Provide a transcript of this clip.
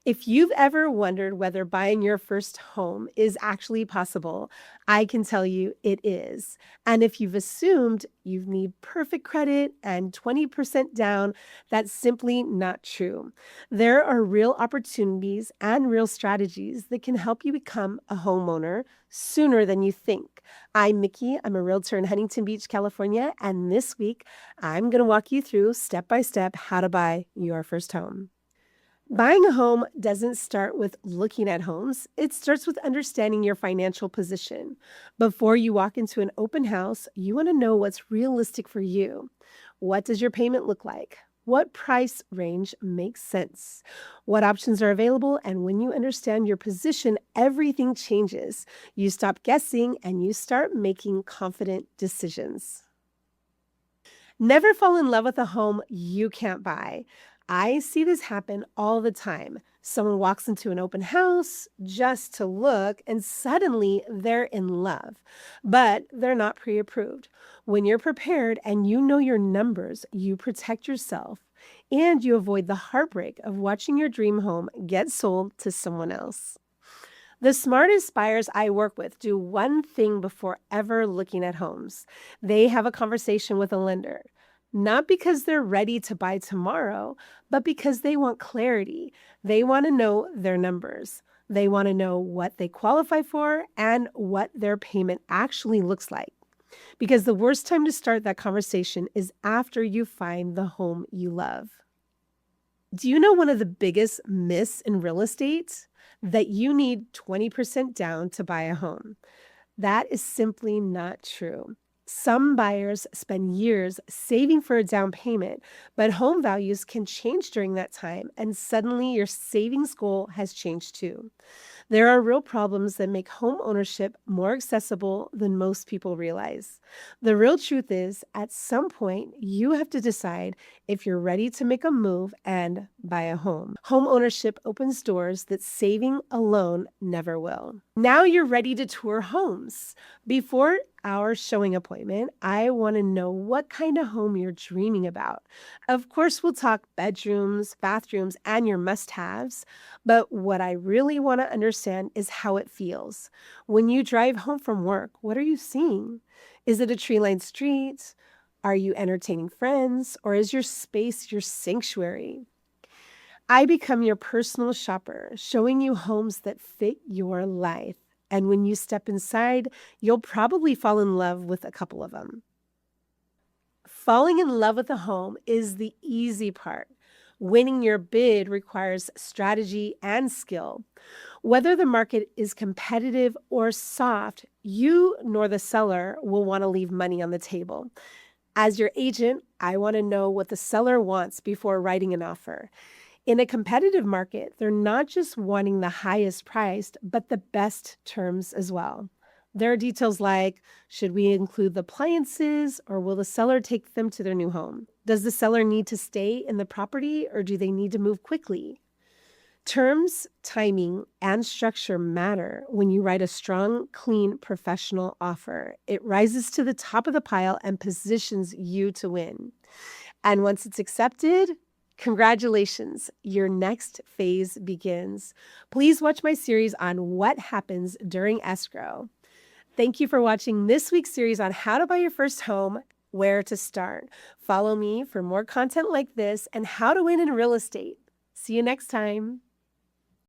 If you've ever wondered whether buying your first home is actually possible, I can tell you it is. And if you've assumed you need perfect credit and 20% down, that's simply not true. There are real opportunities and real strategies that can help you become a homeowner sooner than you think. I'm Mickey. I'm a realtor in Huntington Beach, California. And this week, I'm going to walk you through step by step how to buy your first home. Buying a home doesn't start with looking at homes. It starts with understanding your financial position. Before you walk into an open house, you want to know what's realistic for you. What does your payment look like? What price range makes sense? What options are available? And when you understand your position, everything changes. You stop guessing and you start making confident decisions. Never fall in love with a home you can't buy. I see this happen all the time. Someone walks into an open house just to look, and suddenly they're in love, but they're not pre approved. When you're prepared and you know your numbers, you protect yourself and you avoid the heartbreak of watching your dream home get sold to someone else. The smartest buyers I work with do one thing before ever looking at homes. They have a conversation with a lender, not because they're ready to buy tomorrow, but because they want clarity. They want to know their numbers. They want to know what they qualify for and what their payment actually looks like. Because the worst time to start that conversation is after you find the home you love. Do you know one of the biggest myths in real estate? That you need 20% down to buy a home. That is simply not true. Some buyers spend years saving for a down payment, but home values can change during that time, and suddenly your savings goal has changed too. There are real problems that make home ownership more accessible than most people realize. The real truth is, at some point, you have to decide if you're ready to make a move and buy a home. Home ownership opens doors that saving alone never will. Now you're ready to tour homes. Before our showing appointment, I want to know what kind of home you're dreaming about. Of course, we'll talk bedrooms, bathrooms, and your must haves. But what I really want to understand is how it feels. When you drive home from work, what are you seeing? Is it a tree-lined street? Are you entertaining friends? Or is your space your sanctuary? I become your personal shopper, showing you homes that fit your life. And when you step inside, you'll probably fall in love with a couple of them. Falling in love with a home is the easy part. Winning your bid requires strategy and skill. Whether the market is competitive or soft, you nor the seller will want to leave money on the table. As your agent, I want to know what the seller wants before writing an offer. In a competitive market, they're not just wanting the highest priced, but the best terms as well. There are details like, should we include the appliances or will the seller take them to their new home? Does the seller need to stay in the property or do they need to move quickly? Terms, timing, and structure matter when you write a strong, clean, professional offer. It rises to the top of the pile and positions you to win. And once it's accepted, congratulations, your next phase begins. Please watch my series on what happens during escrow. Thank you for watching this week's series on how to buy your first home, where to start. Follow me for more content like this and how to win in real estate. See you next time.